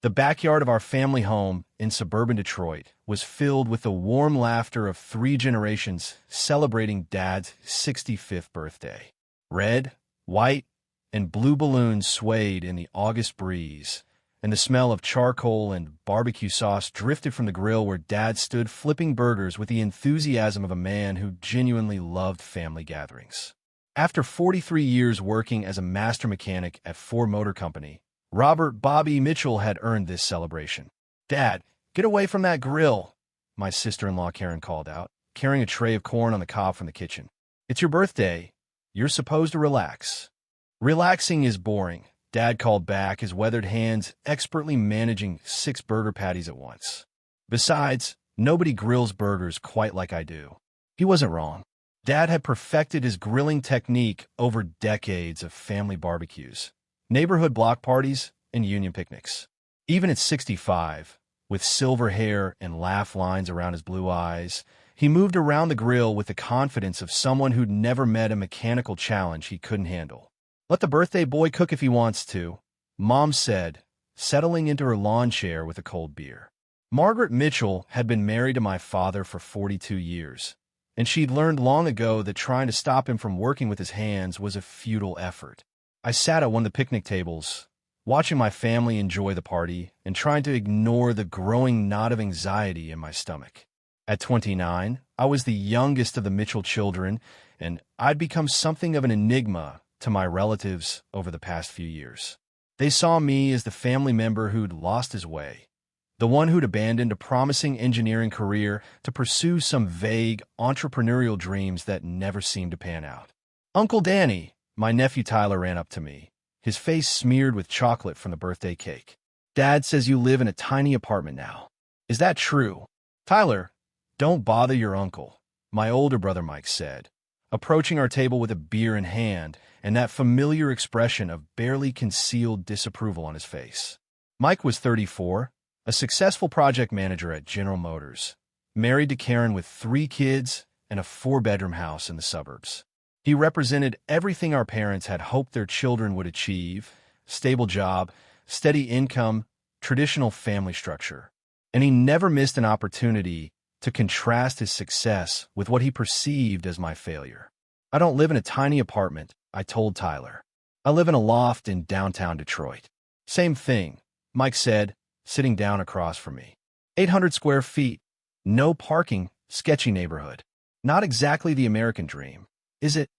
The backyard of our family home in suburban Detroit was filled with the warm laughter of three generations celebrating Dad's 65th birthday. Red, white, and blue balloons swayed in the August breeze, and the smell of charcoal and barbecue sauce drifted from the grill where Dad stood flipping burgers with the enthusiasm of a man who genuinely loved family gatherings. After 43 years working as a master mechanic at Ford Motor Company, Robert Bobby Mitchell had earned this celebration. "Dad, get away from that grill," my sister-in-law Karen called out, carrying a tray of corn on the cob from the kitchen. "It's your birthday. You're supposed to relax." "Relaxing is boring," Dad called back, his weathered hands expertly managing 6 burger patties at once. "Besides, nobody grills burgers quite like I do." He wasn't wrong. Dad had perfected his grilling technique over decades of family barbecues, neighborhood block parties, and union picnics. Even at 65, with silver hair and laugh lines around his blue eyes, he moved around the grill with the confidence of someone who'd never met a mechanical challenge he couldn't handle. "Let the birthday boy cook if he wants to," Mom said, settling into her lawn chair with a cold beer. Margaret Mitchell had been married to my father for 42 years, and she'd learned long ago that trying to stop him from working with his hands was a futile effort. I sat at one of the picnic tables, watching my family enjoy the party and trying to ignore the growing knot of anxiety in my stomach. At 29, I was the youngest of the Mitchell children, and I'd become something of an enigma to my relatives over the past few years. They saw me as the family member who'd lost his way, the one who'd abandoned a promising engineering career to pursue some vague entrepreneurial dreams that never seemed to pan out. "Uncle Danny," my nephew Tyler ran up to me, his face smeared with chocolate from the birthday cake. "Dad says you live in a tiny apartment now. Is that true?" "Tyler, don't bother your uncle," my older brother Mike said, approaching our table with a beer in hand and that familiar expression of barely concealed disapproval on his face. Mike was 34, a successful project manager at General Motors, married to Karen with 3 kids and a 4-bedroom house in the suburbs. He represented everything our parents had hoped their children would achieve: stable job, steady income, traditional family structure. And he never missed an opportunity to contrast his success with what he perceived as my failure. "I don't live in a tiny apartment," I told Tyler. "I live in a loft in downtown Detroit." "Same thing," Mike said, sitting down across from me. 800 square feet, no parking, sketchy neighborhood. Not exactly the American dream, is it?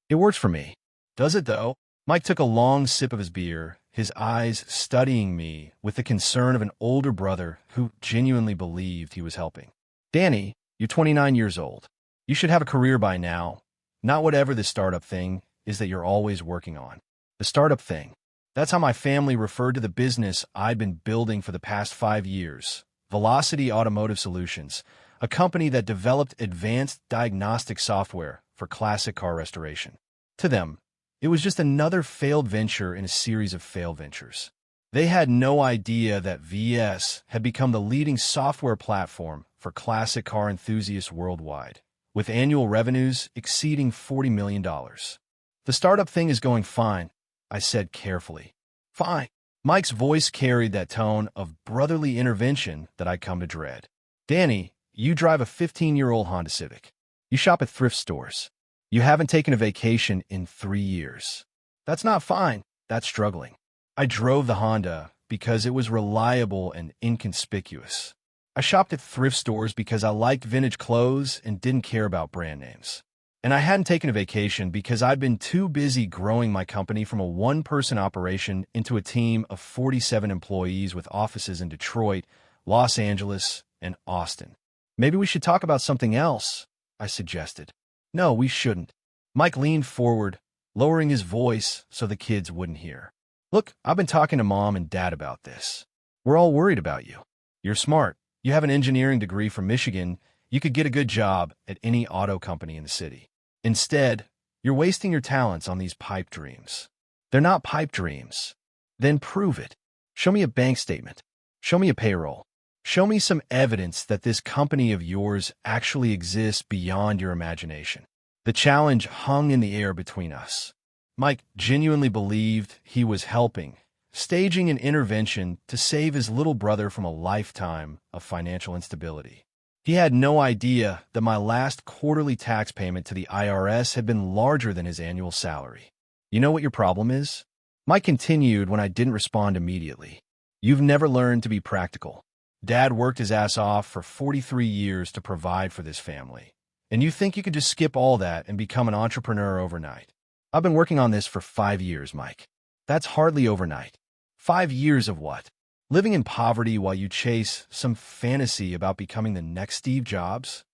It works for me. Does it, though? Mike took a long sip of his beer, his eyes studying me with the concern of an older brother who genuinely believed he was helping. "Danny, you're 29 years old. You should have a career by now, not whatever this startup thing is that you're always working on." The startup thing. That's how my family referred to the business I'd been building for the past 5 years. Velocity Automotive Solutions, a company that developed advanced diagnostic software for classic car restoration. To them, it was just another failed venture in a series of failed ventures. They had no idea that VS had become the leading software platform for classic car enthusiasts worldwide, with annual revenues exceeding $40 million. "The startup thing is going fine," I said carefully. "Fine." Mike's voice carried that tone of brotherly intervention that I'd come to dread. "Danny, you drive a 15-year-old Honda Civic. You shop at thrift stores. You haven't taken a vacation in 3 years. That's not fine. That's struggling." I drove the Honda because it was reliable and inconspicuous. I shopped at thrift stores because I liked vintage clothes and didn't care about brand names. And I hadn't taken a vacation because I'd been too busy growing my company from a one-person operation into a team of 47 employees with offices in Detroit, Los Angeles, and Austin. "Maybe we should talk about something else," I suggested. "No, we shouldn't." Mike leaned forward, lowering his voice so the kids wouldn't hear. "Look, I've been talking to Mom and Dad about this. We're all worried about you. You're smart. You have an engineering degree from Michigan. You could get a good job at any auto company in the city. Instead, you're wasting your talents on these pipe dreams." "They're not pipe dreams." "Then prove it. Show me a bank statement. Show me a payroll. Show me some evidence that this company of yours actually exists beyond your imagination." The challenge hung in the air between us. Mike genuinely believed he was helping, staging an intervention to save his little brother from a lifetime of financial instability. He had no idea that my last quarterly tax payment to the IRS had been larger than his annual salary. You know what your problem is? Mike continued when I didn't respond immediately. You've never learned to be practical. Dad worked his ass off for 43 years to provide for this family. And you think you could just skip all that and become an entrepreneur overnight? I've been working on this for 5 years, Mike. That's hardly overnight. 5 years of what? Living in poverty while you chase some fantasy about becoming the next Steve Jobs?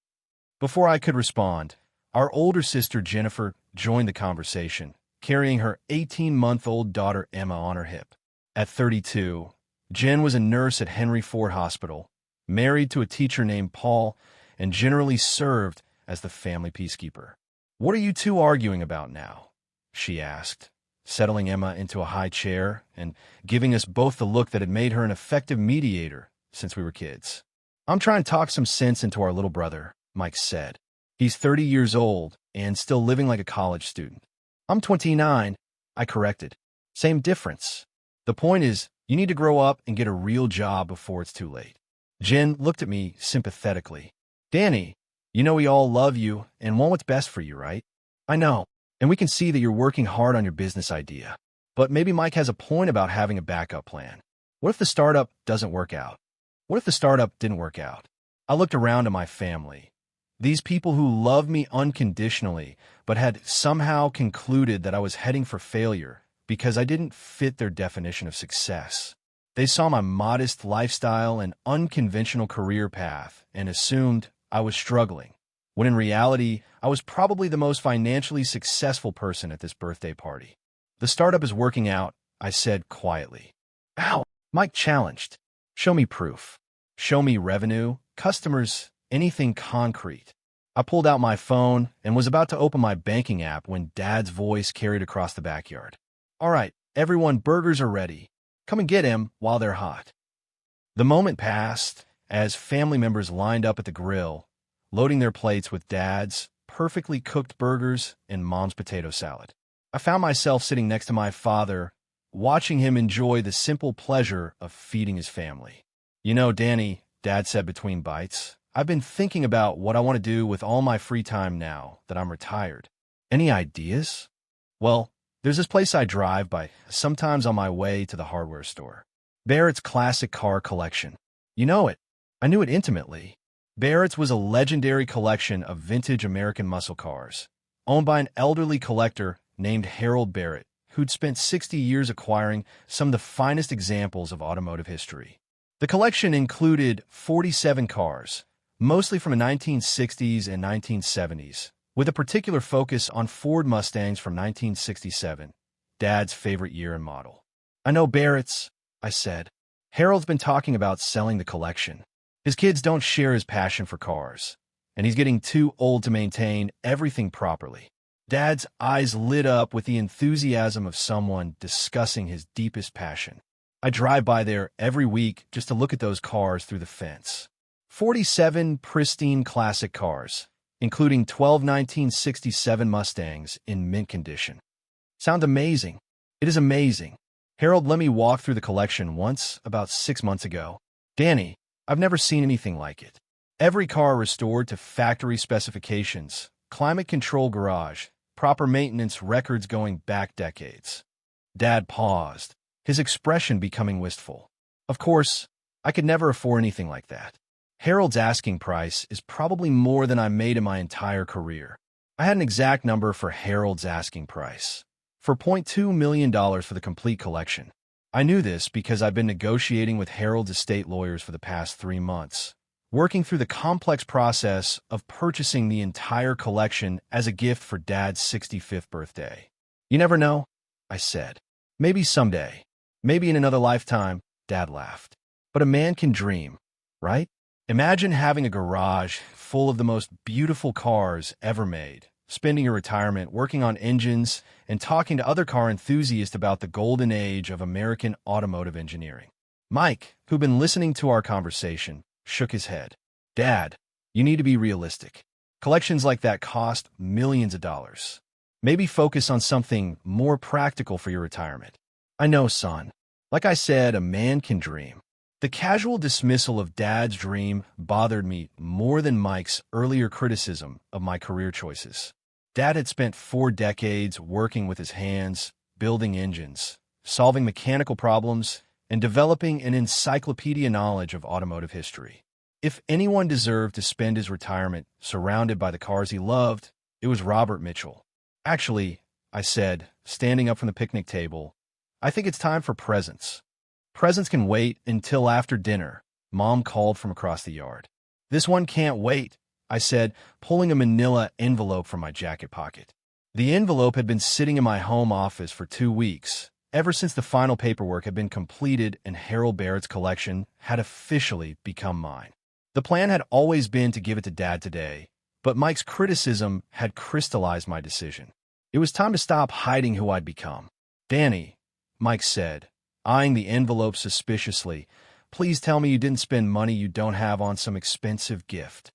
Before I could respond, our older sister Jennifer joined the conversation, carrying her 18-month-old daughter Emma on her hip. At 32, Jen was a nurse at Henry Ford Hospital, married to a teacher named Paul, and generally served as the family peacekeeper. "What are you two arguing about now?" she asked, settling Emma into a high chair and giving us both the look that had made her an effective mediator since we were kids. "I'm trying to talk some sense into our little brother," Mike said. "He's 30 years old and still living like a college student." "I'm 29, I corrected. "Same difference. The point is, you need to grow up and get a real job before it's too late." Jen looked at me sympathetically. "Danny, you know we all love you and want what's best for you, right?" "I know. And we can see that you're working hard on your business idea. But maybe Mike has a point about having a backup plan. What if the startup doesn't work out? What if the startup didn't work out?" I looked around at my family. These people who loved me unconditionally, but had somehow concluded that I was heading for failure because I didn't fit their definition of success. They saw my modest lifestyle and unconventional career path and assumed I was struggling, when in reality, I was probably the most financially successful person at this birthday party. "The startup is working out," I said quietly. "Ow!" Mike challenged. "Show me proof. Show me revenue, customers, anything concrete." I pulled out my phone and was about to open my banking app when Dad's voice carried across the backyard. "All right, everyone, burgers are ready. Come and get him while they're hot." The moment passed as family members lined up at the grill, loading their plates with Dad's perfectly cooked burgers and Mom's potato salad. I found myself sitting next to my father, watching him enjoy the simple pleasure of feeding his family. "You know, Danny," Dad said between bites, "I've been thinking about what I want to do with all my free time now that I'm retired. Any ideas?" "Well, there's this place I drive by, sometimes on my way to the hardware store. Barrett's Classic Car Collection. You know it. I knew it intimately. Barrett's was a legendary collection of vintage American muscle cars, owned by an elderly collector named Harold Barrett, who'd spent 60 years acquiring some of the finest examples of automotive history. The collection included 47 cars, mostly from the 1960s and 1970s, with a particular focus on Ford Mustangs from 1967, Dad's favorite year and model. "I know Barrett's," I said. "Harold's been talking about selling the collection. His kids don't share his passion for cars, and he's getting too old to maintain everything properly." Dad's eyes lit up with the enthusiasm of someone discussing his deepest passion. "I drive by there every week just to look at those cars through the fence. 47 pristine classic cars, including 12 1967 Mustangs in mint condition. Sounds amazing. It is amazing. Harold let me walk through the collection once, about 6 months ago. Danny, I've never seen anything like it. Every car restored to factory specifications, climate control garage, proper maintenance records going back decades." Dad paused, his expression becoming wistful. "Of course, I could never afford anything like that. Harold's asking price is probably more than I made in my entire career." I had an exact number for Harold's asking price. For $0.2 million for the complete collection. I knew this because I've been negotiating with Harold's estate lawyers for the past 3 months, working through the complex process of purchasing the entire collection as a gift for Dad's 65th birthday. "You never know," I said. "Maybe someday. Maybe in another lifetime," Dad laughed. "But a man can dream, right? Imagine having a garage full of the most beautiful cars ever made, spending your retirement working on engines and talking to other car enthusiasts about the golden age of American automotive engineering." Mike, who'd been listening to our conversation, shook his head. "Dad, you need to be realistic. Collections like that cost millions of dollars. Maybe focus on something more practical for your retirement." "I know, son. Like I said, a man can dream. The casual dismissal of Dad's dream bothered me more than Mike's earlier criticism of my career choices. Dad had spent 4 decades working with his hands, building engines, solving mechanical problems, and developing an encyclopedia knowledge of automotive history. If anyone deserved to spend his retirement surrounded by the cars he loved, it was Robert Mitchell. Actually, I said, standing up from the picnic table, I think it's time for presents. Presents can wait until after dinner, Mom called from across the yard. This one can't wait, I said, pulling a manila envelope from my jacket pocket. The envelope had been sitting in my home office for 2 weeks, ever since the final paperwork had been completed and Harold Barrett's collection had officially become mine. The plan had always been to give it to Dad today, but Mike's criticism had crystallized my decision. It was time to stop hiding who I'd become. Danny, Mike said, eyeing the envelope suspiciously, please tell me you didn't spend money you don't have on some expensive gift.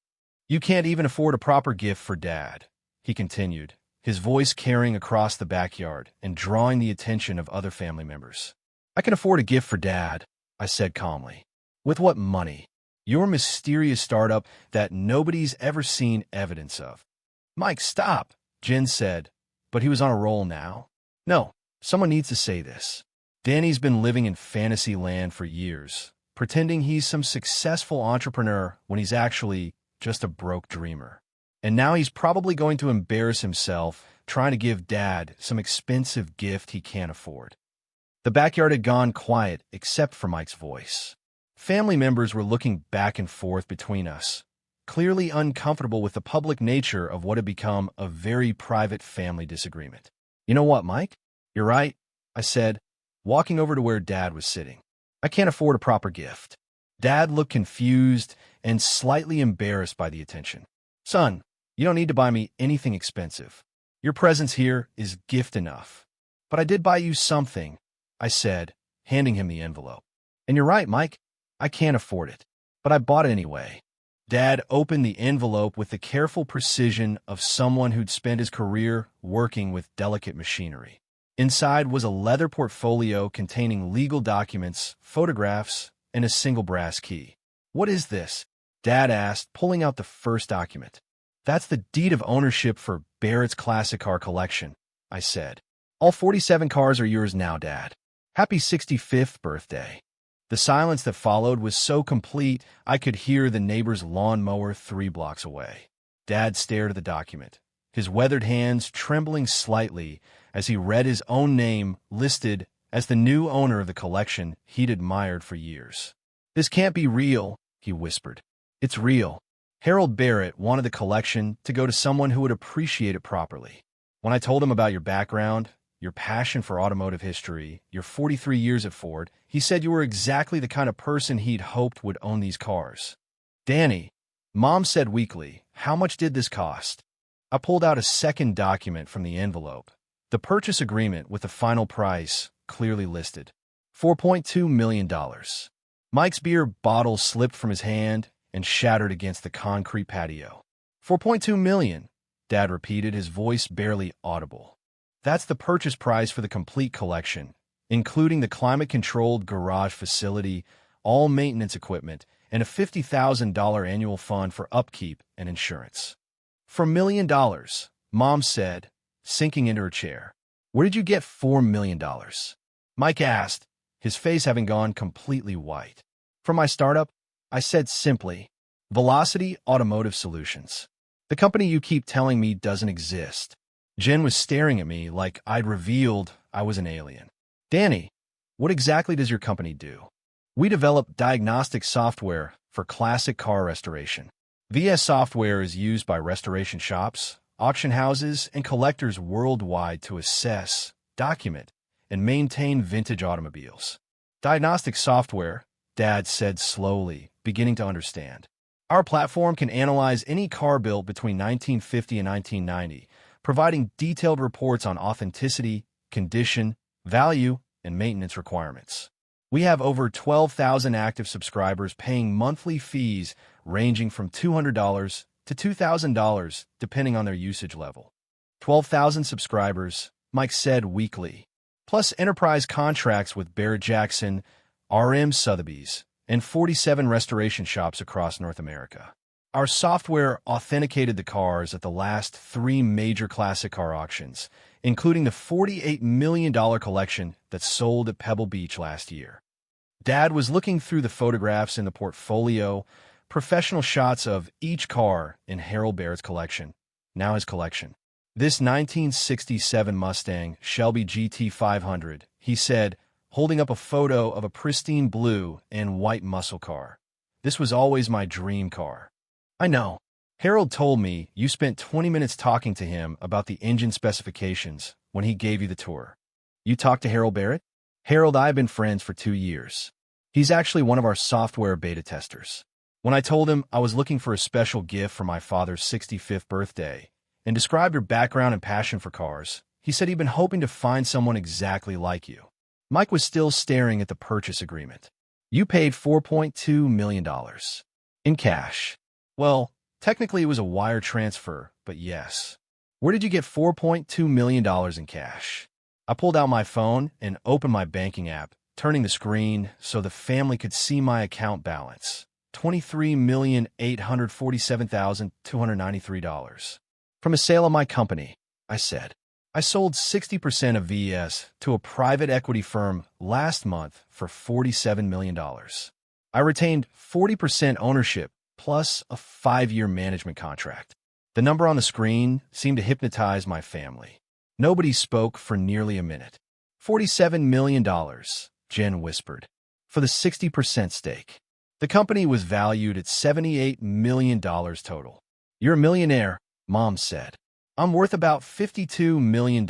You can't even afford a proper gift for Dad, he continued, his voice carrying across the backyard and drawing the attention of other family members. I can afford a gift for Dad, I said calmly. With what money? Your mysterious startup that nobody's ever seen evidence of. Mike, stop, Jen said, but he was on a roll now. No, someone needs to say this. Danny's been living in fantasy land for years, pretending he's some successful entrepreneur when he's actually just a broke dreamer. And now he's probably going to embarrass himself trying to give Dad some expensive gift he can't afford. The backyard had gone quiet except for Mike's voice. Family members were looking back and forth between us, clearly uncomfortable with the public nature of what had become a very private family disagreement. You know what, Mike? You're right, I said, walking over to where Dad was sitting. I can't afford a proper gift. Dad looked confused and slightly embarrassed by the attention. Son, you don't need to buy me anything expensive. Your presence here is gift enough. But I did buy you something, I said, handing him the envelope. And you're right, Mike. I can't afford it. But I bought it anyway. Dad opened the envelope with the careful precision of someone who'd spent his career working with delicate machinery. Inside was a leather portfolio containing legal documents, photographs, and a single brass key. What is this? Dad asked, pulling out the first document. That's the deed of ownership for Barrett's classic car collection, I said. All 47 cars are yours now, Dad. Happy 65th birthday. The silence that followed was so complete I could hear the neighbor's lawnmower 3 blocks away. Dad stared at the document, his weathered hands trembling slightly as he read his own name listed as the new owner of the collection he'd admired for years. This can't be real, he whispered. It's real. Harold Barrett wanted the collection to go to someone who would appreciate it properly. When I told him about your background, your passion for automotive history, your 43 years at Ford, he said you were exactly the kind of person he'd hoped would own these cars. Danny, Mom said weakly, how much did this cost? I pulled out a second document from the envelope. The purchase agreement with the final price clearly listed. $4.2 million. Mike's beer bottle slipped from his hand and shattered against the concrete patio. $4.2 million, Dad repeated, his voice barely audible. That's the purchase price for the complete collection, including the climate-controlled garage facility, all maintenance equipment, and a $50,000 annual fund for upkeep and insurance. For $1 million, Mom said, sinking into her chair. Where did you get $4 million? Mike asked, his face having gone completely white. From my startup, I said simply, Velocity Automotive Solutions. The company you keep telling me doesn't exist. Jen was staring at me like I'd revealed I was an alien. Danny, what exactly does your company do? We develop diagnostic software for classic car restoration. VS software is used by restoration shops, auction houses, and collectors worldwide to assess, document, and maintain vintage automobiles. Diagnostic software, Dad said slowly, beginning to understand. Our platform can analyze any car built between 1950 and 1990, providing detailed reports on authenticity, condition, value, and maintenance requirements. We have over 12,000 active subscribers paying monthly fees ranging from $200 to $2,000 depending on their usage level. 12,000 subscribers, Mike said weakly. plus enterprise contracts with Barrett-Jackson, RM Sotheby's, and 47 restoration shops across North America. Our software authenticated the cars at the last 3 major classic car auctions, including the $48 million collection that sold at Pebble Beach last year. Dad was looking through the photographs in the portfolio, professional shots of each car in Harold Barrett's collection, now his collection. This 1967 Mustang Shelby GT500, he said, holding up a photo of a pristine blue and white muscle car. This was always my dream car. I know. Harold told me you spent 20 minutes talking to him about the engine specifications when he gave you the tour. You talked to Harold Barrett? Harold and I have been friends for 2 years. He's actually one of our software beta testers. When I told him I was looking for a special gift for my father's 65th birthday and described your background and passion for cars, he said he'd been hoping to find someone exactly like you. Mike was still staring at the purchase agreement. You paid $4.2 million. In cash. Well, technically it was a wire transfer, but yes. Where did you get $4.2 million in cash? I pulled out my phone and opened my banking app, turning the screen so the family could see my account balance. $23,847,293. From a sale of my company, I said. I sold 60% of VES to a private equity firm last month for $47 million. I retained 40% ownership plus a 5-year management contract. The number on the screen seemed to hypnotize my family. Nobody spoke for nearly a minute. $47 million, Jen whispered, for the 60% stake. The company was valued at $78 million total. You're a millionaire, Mom said. I'm worth about $52 million,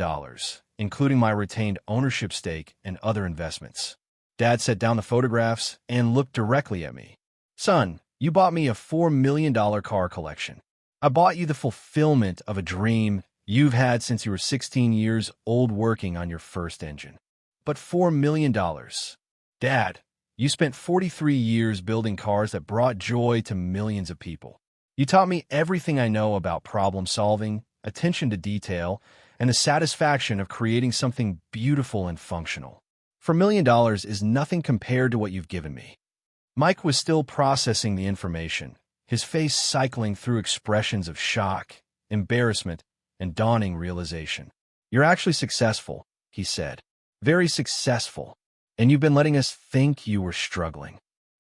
including my retained ownership stake and other investments. Dad set down the photographs and looked directly at me. Son, you bought me a $4 million car collection. I bought you the fulfillment of a dream you've had since you were 16 years old working on your first engine. But $4 million. Dad, you spent 43 years building cars that brought joy to millions of people. You taught me everything I know about problem solving, attention to detail, and the satisfaction of creating something beautiful and functional. $4 million is nothing compared to what you've given me. Mike was still processing the information, his face cycling through expressions of shock, embarrassment, and dawning realization. You're actually successful, he said. Very successful. And you've been letting us think you were struggling.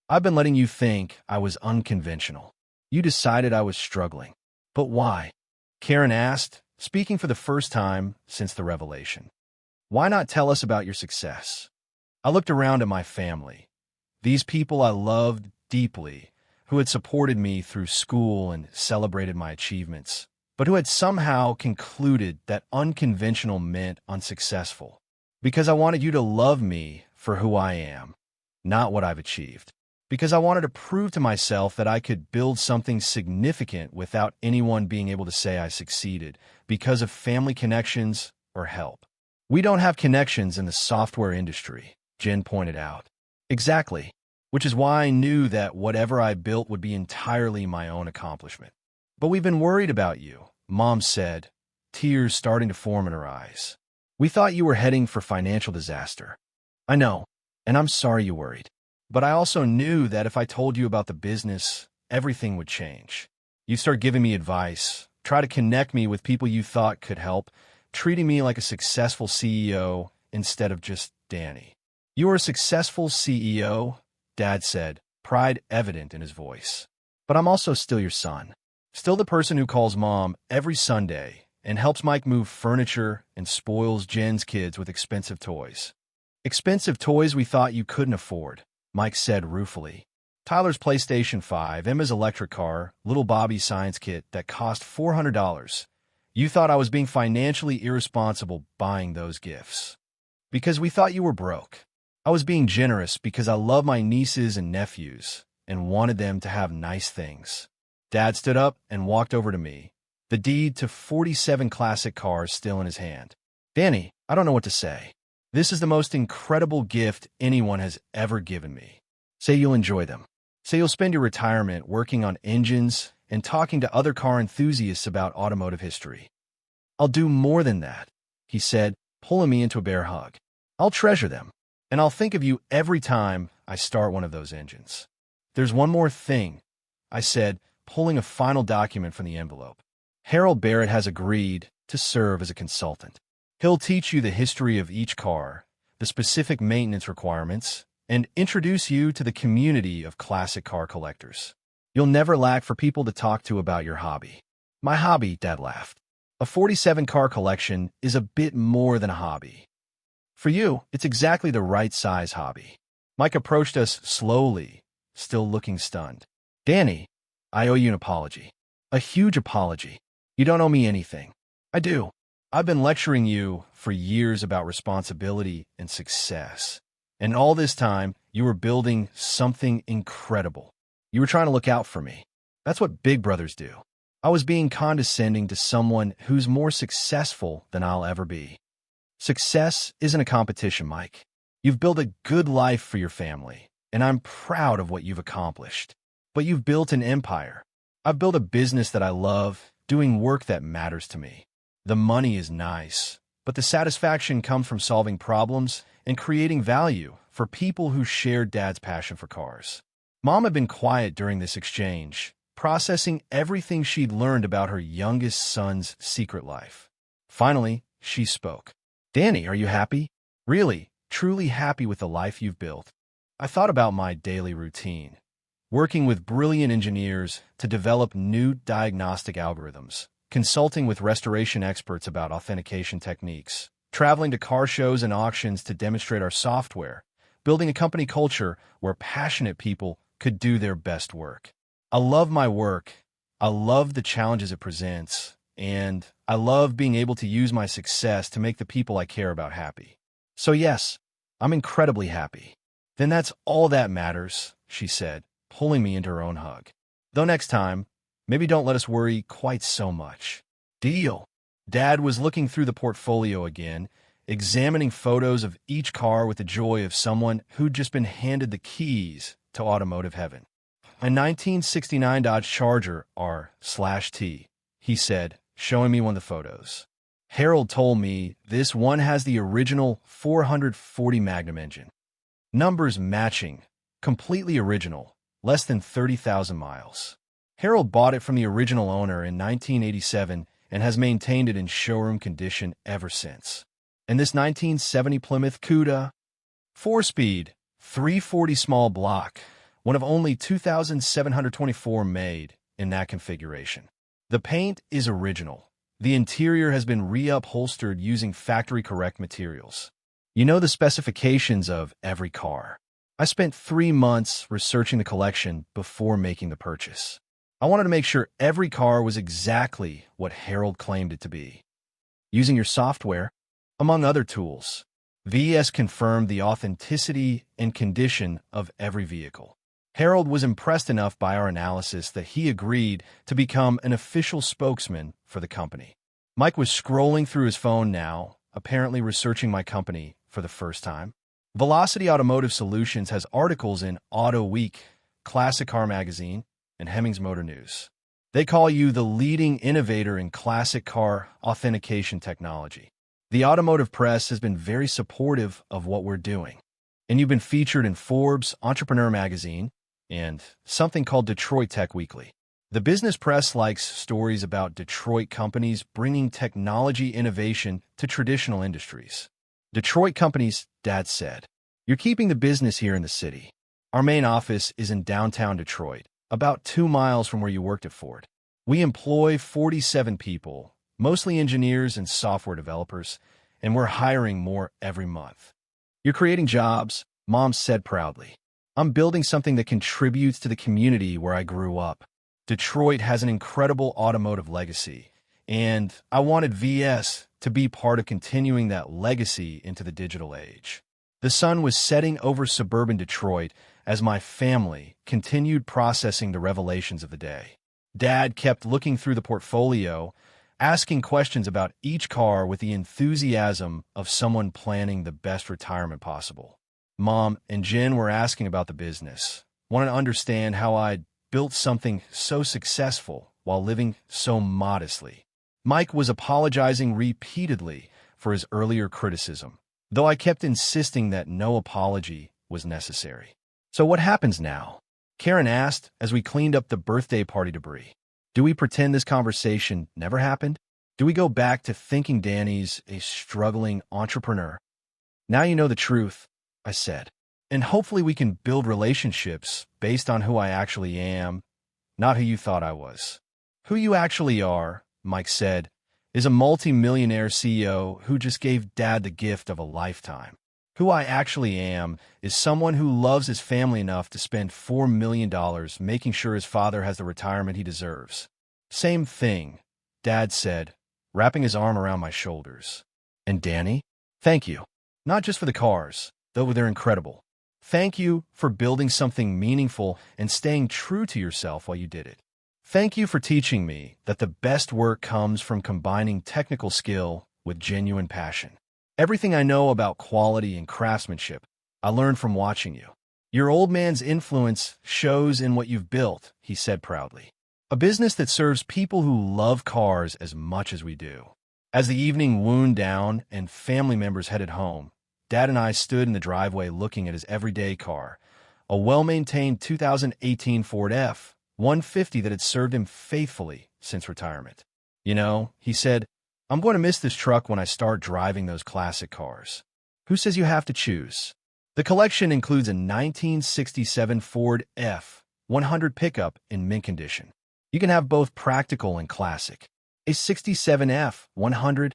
I've been letting you think I was unconventional. You decided I was struggling. But why? Karen asked, speaking for the first time since the revelation. Why not tell us about your success? I looked around at my family. These people I loved deeply, who had supported me through school and celebrated my achievements, but who had somehow concluded that unconventional meant unsuccessful. Because I wanted you to love me for who I am, not what I've achieved. Because I wanted to prove to myself that I could build something significant without anyone being able to say I succeeded, because of family connections or help. We don't have connections in the software industry, Jen pointed out. Exactly, which is why I knew that whatever I built would be entirely my own accomplishment. But we've been worried about you, Mom said, tears starting to form in her eyes. We thought you were heading for financial disaster. I know, and I'm sorry you worried. But I also knew that if I told you about the business, everything would change. You'd start giving me advice, try to connect me with people you thought could help, treating me like a successful CEO instead of just Danny. You are a successful CEO, Dad said, pride evident in his voice. But I'm also still your son. Still the person who calls Mom every Sunday and helps Mike move furniture and spoils Jen's kids with expensive toys. Expensive toys we thought you couldn't afford, Mike said ruefully. Tyler's PlayStation 5, Emma's electric car, little Bobby's science kit that cost $400. You thought I was being financially irresponsible buying those gifts. Because we thought you were broke. I was being generous because I love my nieces and nephews and wanted them to have nice things. Dad stood up and walked over to me, the deed to 47 classic cars still in his hand. Danny, I don't know what to say. This is the most incredible gift anyone has ever given me. Say you'll enjoy them. Say you'll spend your retirement working on engines and talking to other car enthusiasts about automotive history. I'll do more than that, he said, pulling me into a bear hug. I'll treasure them, and I'll think of you every time I start one of those engines. There's one more thing, I said, pulling a final document from the envelope. Harold Barrett has agreed to serve as a consultant. He'll teach you the history of each car, the specific maintenance requirements, and introduce you to the community of classic car collectors. You'll never lack for people to talk to about your hobby. My hobby, Dad laughed. A 47-car collection is a bit more than a hobby. For you, it's exactly the right size hobby. Mike approached us slowly, still looking stunned. Danny, I owe you an apology. A huge apology. You don't owe me anything. I do. I've been lecturing you for years about responsibility and success. And all this time, you were building something incredible. You were trying to look out for me. That's what big brothers do. I was being condescending to someone who's more successful than I'll ever be. Success isn't a competition, Mike. You've built a good life for your family, and I'm proud of what you've accomplished. But you've built an empire. I've built a business that I love, doing work that matters to me. The money is nice, but the satisfaction comes from solving problems and creating value for people who share Dad's passion for cars. Mom had been quiet during this exchange, processing everything she'd learned about her youngest son's secret life. Finally, she spoke. Danny, are you happy? Really, truly happy with the life you've built? I thought about my daily routine, working with brilliant engineers to develop new diagnostic algorithms, consulting with restoration experts about authentication techniques, traveling to car shows and auctions to demonstrate our software, building a company culture where passionate people could do their best work. I love my work. I love the challenges it presents, and I love being able to use my success to make the people I care about happy. So yes, I'm incredibly happy. Then that's all that matters, she said, pulling me into her own hug. Though next time, maybe don't let us worry quite so much. Deal. Dad was looking through the portfolio again, examining photos of each car with the joy of someone who'd just been handed the keys to automotive heaven. A 1969 Dodge Charger R/T, he said, showing me one of the photos. Harold told me this one has the original 440 Magnum engine. Numbers matching, completely original, less than 30,000 miles. Harold bought it from the original owner in 1987 and has maintained it in showroom condition ever since. And this 1970 Plymouth Cuda, 4-speed, 340 small block, one of only 2,724 made in that configuration. The paint is original. The interior has been reupholstered using factory-correct materials. You know the specifications of every car. I spent 3 months researching the collection before making the purchase. I wanted to make sure every car was exactly what Harold claimed it to be. Using your software, among other tools, VS confirmed the authenticity and condition of every vehicle. Harold was impressed enough by our analysis that he agreed to become an official spokesman for the company. Mike was scrolling through his phone now, apparently researching my company for the first time. Velocity Automotive Solutions has articles in Auto Week, Classic Car Magazine, and Hemmings Motor News. They call you the leading innovator in classic car authentication technology. The automotive press has been very supportive of what we're doing, and you've been featured in Forbes Entrepreneur Magazine and something called Detroit Tech Weekly. The business press likes stories about Detroit companies bringing technology innovation to traditional industries. Detroit companies, Dad said. You're keeping the business here in the city. Our main office is in downtown Detroit, about 2 miles from where you worked at Ford. We employ 47 people, mostly engineers and software developers, and we're hiring more every month. You're creating jobs, Mom said proudly. I'm building something that contributes to the community where I grew up. Detroit has an incredible automotive legacy, and I wanted VS to be part of continuing that legacy into the digital age. The sun was setting over suburban Detroit as my family continued processing the revelations of the day. Dad kept looking through the portfolio, asking questions about each car with the enthusiasm of someone planning the best retirement possible. Mom and Jen were asking about the business, wanted to understand how I'd built something so successful while living so modestly. Mike was apologizing repeatedly for his earlier criticism. though I kept insisting that no apology was necessary. "So what happens now?" Karen asked as we cleaned up the birthday party debris. "Do we pretend this conversation never happened? Do we go back to thinking Danny's a struggling entrepreneur?" "Now you know the truth," I said. "And hopefully we can build relationships based on who I actually am, not who you thought I was." "Who you actually are," Mike said, "is a multi-millionaire CEO who just gave Dad the gift of a lifetime. Who I actually am is someone who loves his family enough to spend $4 million making sure his father has the retirement he deserves." "Same thing," Dad said, wrapping his arm around my shoulders. "And Danny, thank you. Not just for the cars, though they're incredible. Thank you for building something meaningful and staying true to yourself while you did it. Thank you for teaching me that the best work comes from combining technical skill with genuine passion. Everything I know about quality and craftsmanship, I learned from watching you. Your old man's influence shows in what you've built," he said proudly. "A business that serves people who love cars as much as we do." As the evening wound down and family members headed home, Dad and I stood in the driveway looking at his everyday car, a well-maintained 2018 Ford F-150 that had served him faithfully since retirement. "You know," he said, "I'm going to miss this truck when I start driving those classic cars." "Who says you have to choose?" "The collection includes a 1967 Ford F-100 pickup in mint condition. You can have both practical and classic. A 67 F-100,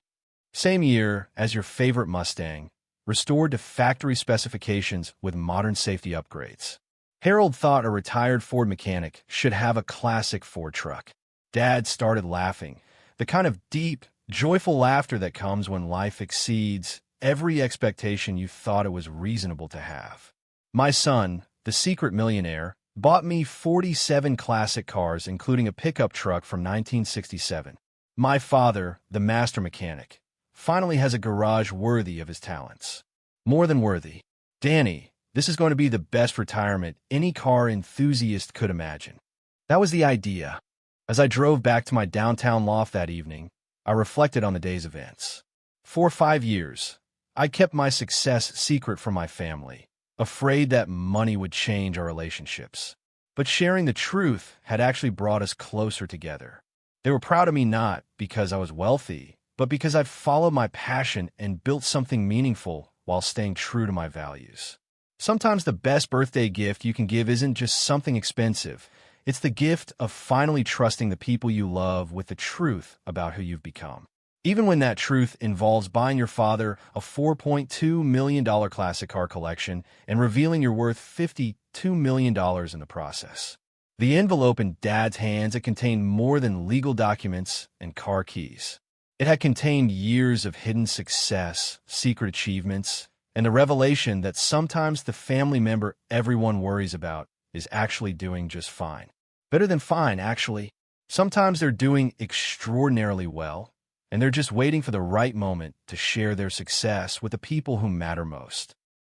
same year as your favorite Mustang, restored to factory specifications with modern safety upgrades." Harold thought a retired Ford mechanic should have a classic Ford truck. Dad started laughing, the kind of deep, joyful laughter that comes when life exceeds every expectation you thought it was reasonable to have. "My son, the secret millionaire, bought me 47 classic cars, including a pickup truck from 1967. My father, the master mechanic, finally has a garage worthy of his talents. More than worthy. Danny, this is going to be the best retirement any car enthusiast could imagine." That was the idea. As I drove back to my downtown loft that evening, I reflected on the day's events. For 5 years, I kept my success secret from my family, afraid that money would change our relationships. But sharing the truth had actually brought us closer together. They were proud of me not because I was wealthy, but because I'd followed my passion and built something meaningful while staying true to my values. Sometimes the best birthday gift you can give isn't just something expensive. It's the gift of finally trusting the people you love with the truth about who you've become. Even when that truth involves buying your father a $4.2 million classic car collection and revealing you're worth $52 million in the process. The envelope in Dad's hands had contained more than legal documents and car keys. It had contained years of hidden success, secret achievements, and the revelation that sometimes the family member everyone worries about is actually doing just fine. Better than fine, actually. Sometimes they're doing extraordinarily well, and they're just waiting for the right moment to share their success with the people who matter most.